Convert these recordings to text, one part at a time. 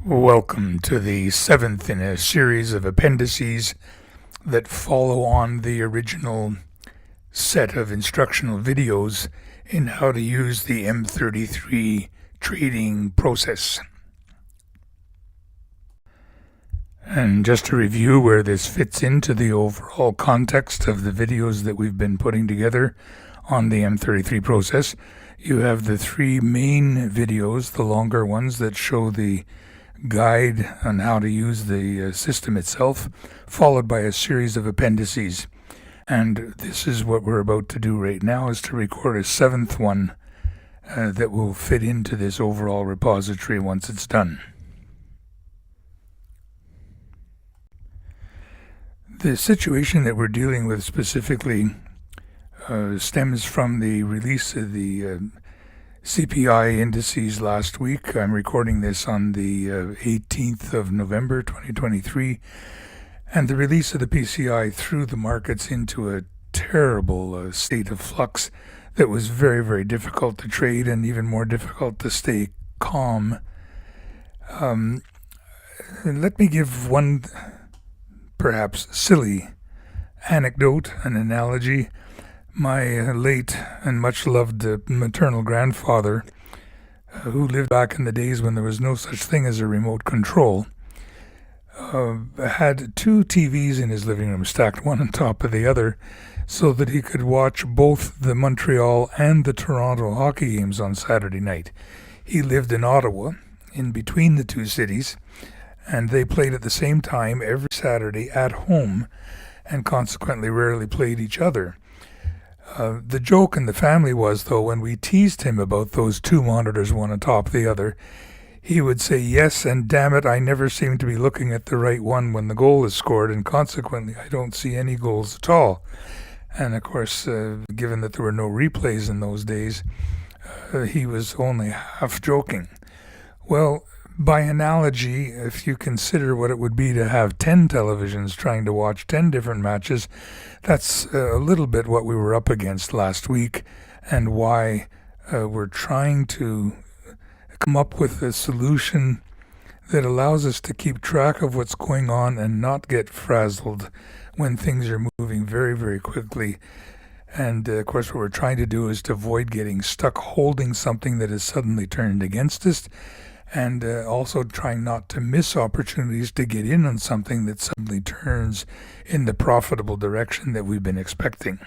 Welcome to the seventh in a series of appendices that follow on the original set of instructional videos in how to use the M-33 trading process. And just to review where this fits into the overall context of the videos that we've been putting together on the M-33 process, you have the three main videos, the longer ones that show the guide on how to use the system itself, followed by a series of appendices. And this is what we're about to do right now, is to record a seventh one that will fit into this overall repository once it's done. The situation that we're dealing with specifically stems from the release of the CPI indices last week. I'm recording this on the 18th of November 2023, and the release of the PCI threw the markets into a terrible state of flux that was very, very difficult to trade and even more difficult to stay calm. Let me give one perhaps silly anecdote, an analogy. My late and much loved maternal grandfather, who lived back in the days when there was no such thing as a remote control, had two TVs in his living room, stacked one on top of the other, so that he could watch both the Montreal and the Toronto hockey games on Saturday night. He lived in Ottawa, in between the two cities, and they played at the same time every Saturday at home, and consequently rarely played each other. The joke in the family was, though, when we teased him about those two monitors, one on top of the other, he would say, "Yes, and damn it, I never seem to be looking at the right one when the goal is scored, and consequently I don't see any goals at all." And of course, given that there were no replays in those days, he was only half joking. Well, by analogy, if you consider what it would be to have 10 televisions trying to watch 10 different matches, that's a little bit what we were up against last week, and why we're trying to come up with a solution that allows us to keep track of what's going on and not get frazzled when things are moving very, very quickly. And of course, what we're trying to do is to avoid getting stuck holding something that has suddenly turned against us, and also trying not to miss opportunities to get in on something that suddenly turns in the profitable direction that we've been expecting.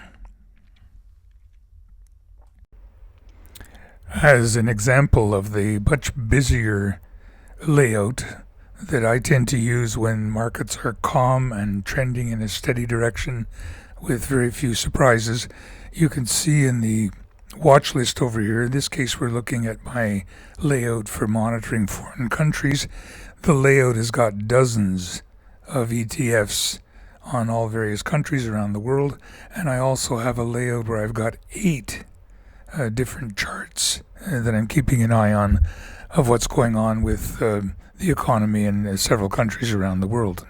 As an example of the much busier layout that I tend to use when markets are calm and trending in a steady direction with very few surprises, you can see in the watch list over here. In this case, we're looking at my layout for monitoring foreign countries. The layout has got dozens of ETFs on all various countries around the world, and I also have a layout where I've got 8 different charts that I'm keeping an eye on of what's going on with the economy in several countries around the world.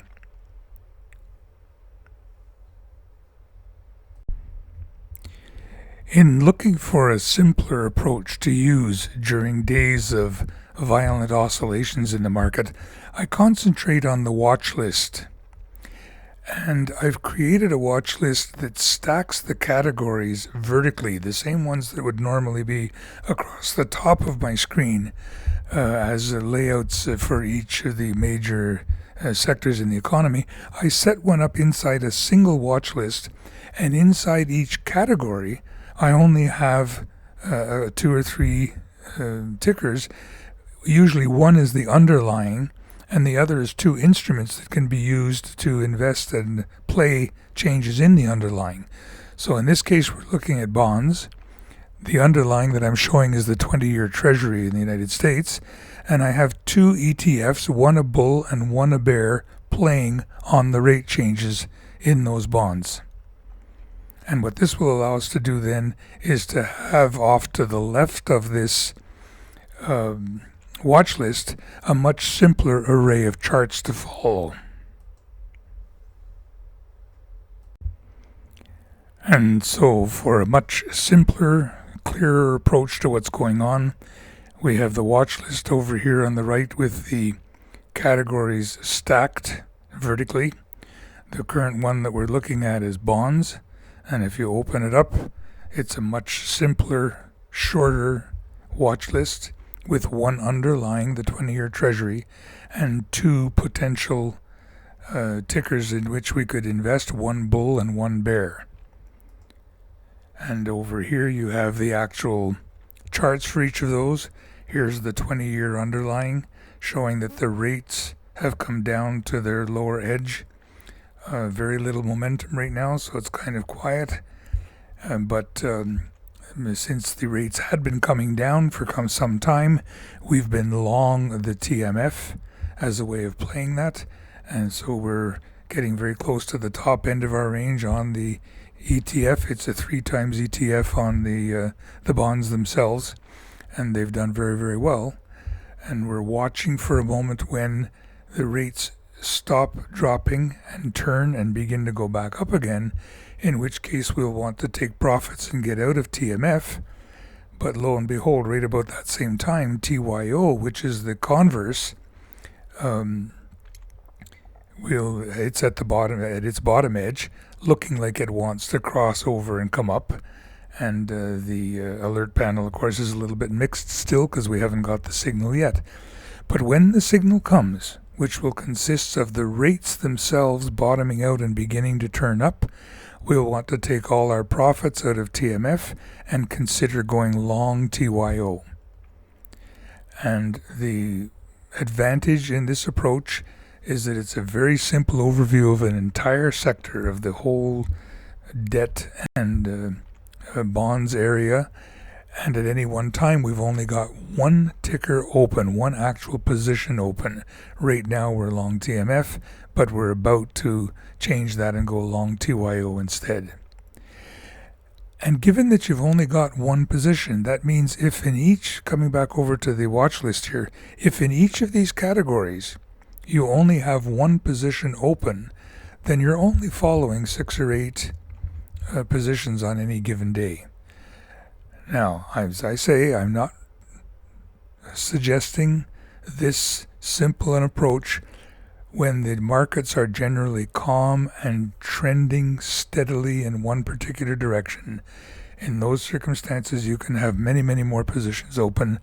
In looking for a simpler approach to use during days of violent oscillations in the market, I concentrate on the watch list. And I've created a watch list that stacks the categories vertically, the same ones that would normally be across the top of my screen as layouts for each of the major sectors in the economy. I set one up inside a single watch list, and inside each category I only have 2 or 3 tickers. Usually one is the underlying, and the other is 2 instruments that can be used to invest and play changes in the underlying. So in this case, we're looking at bonds. The underlying that I'm showing is the 20-year Treasury in the United States, and I have 2 ETFs, one a bull and one a bear, playing on the rate changes in those bonds. And what this will allow us to do then is to have off to the left of this watch list a much simpler array of charts to follow. And so for a much simpler, clearer approach to what's going on, we have the watch list over here on the right with the categories stacked vertically. The current one that we're looking at is bonds, and if you open it up, it's a much simpler, shorter watch list with one underlying the 20-year Treasury and two potential tickers in which we could invest, one bull and one bear. And over here you have the actual charts for each of those. Here's the 20-year underlying, showing that the rates have come down to their lower edge. Very little momentum right now, so it's kind of quiet. But since the rates had been coming down for some time, we've been long the TMF as a way of playing that. And so we're getting very close to the top end of our range on the ETF. It's a 3 times ETF on the bonds themselves, and they've done very, very well. And we're watching for a moment when the rates stop dropping and turn and begin to go back up again, in which case we'll want to take profits and get out of TMF. But lo and behold, right about that same time, TYO, which is the converse, it's at its bottom edge, looking like it wants to cross over and come up. And the alert panel, of course, is a little bit mixed still because we haven't got the signal yet. But when the signal comes, which will consist of the rates themselves bottoming out and beginning to turn up, we'll want to take all our profits out of TMF and consider going long TYO. And the advantage in this approach is that it's a very simple overview of an entire sector of the whole debt and bonds area, and at any one time we've only got one ticker open, one actual position open. Right now we're long TMF, but we're about to change that and go long TYO instead. And given that you've only got one position, that means if in each, coming back over to the watch list here, if in each of these categories you only have one position open, then you're only following 6 or 8 positions on any given day. Now, as I say, I'm not suggesting this simple an approach when the markets are generally calm and trending steadily in one particular direction. In those circumstances, you can have many, many more positions open,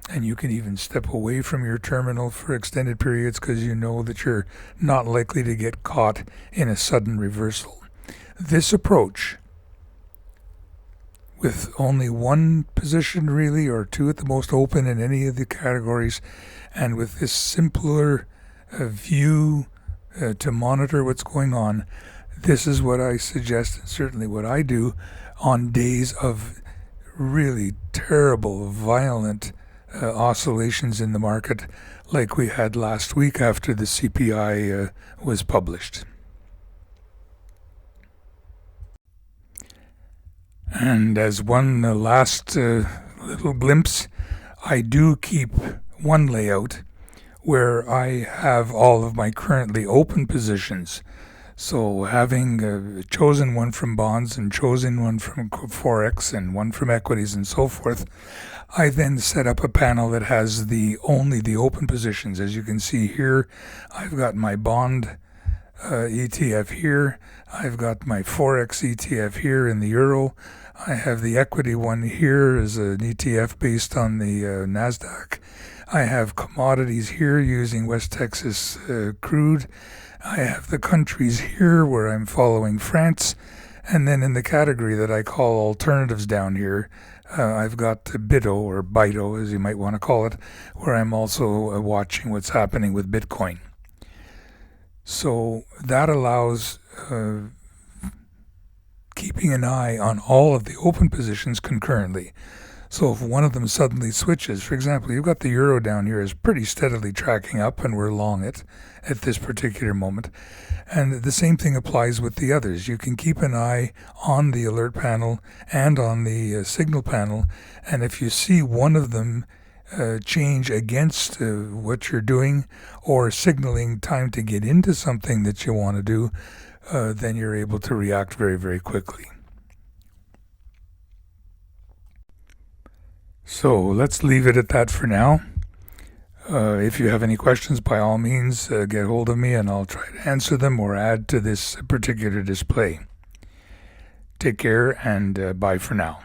and you can even step away from your terminal for extended periods because you know that you're not likely to get caught in a sudden reversal. This approach, with only one position really, or 2 at the most open in any of the categories, and with this simpler view to monitor what's going on, this is what I suggest, and certainly what I do on days of really terrible, violent oscillations in the market like we had last week after the CPI was published. And as one last little glimpse, I do keep one layout where I have all of my currently open positions. So having chosen one from bonds and chosen one from Forex and one from equities and so forth, I then set up a panel that has only the open positions. As you can see here, I've got my bond ETF here. I've got my Forex ETF here in the euro. I have the equity one here as an ETF based on the NASDAQ. I have commodities here using West Texas crude. I have the countries here where I'm following France. And then in the category that I call alternatives down here, I've got BITO, or BITO as you might want to call it, where I'm also watching what's happening with Bitcoin. So that allows keeping an eye on all of the open positions concurrently. So if one of them suddenly switches, for example, you've got the euro down here is pretty steadily tracking up, and we're long it at this particular moment. And the same thing applies with the others. You can keep an eye on the alert panel and on the signal panel, and if you see one of them change against what you're doing or signaling time to get into something that you want to do, then you're able to react very, very quickly. So let's leave it at that for now. If you have any questions, by all means, get hold of me and I'll try to answer them or add to this particular display. Take care and bye for now.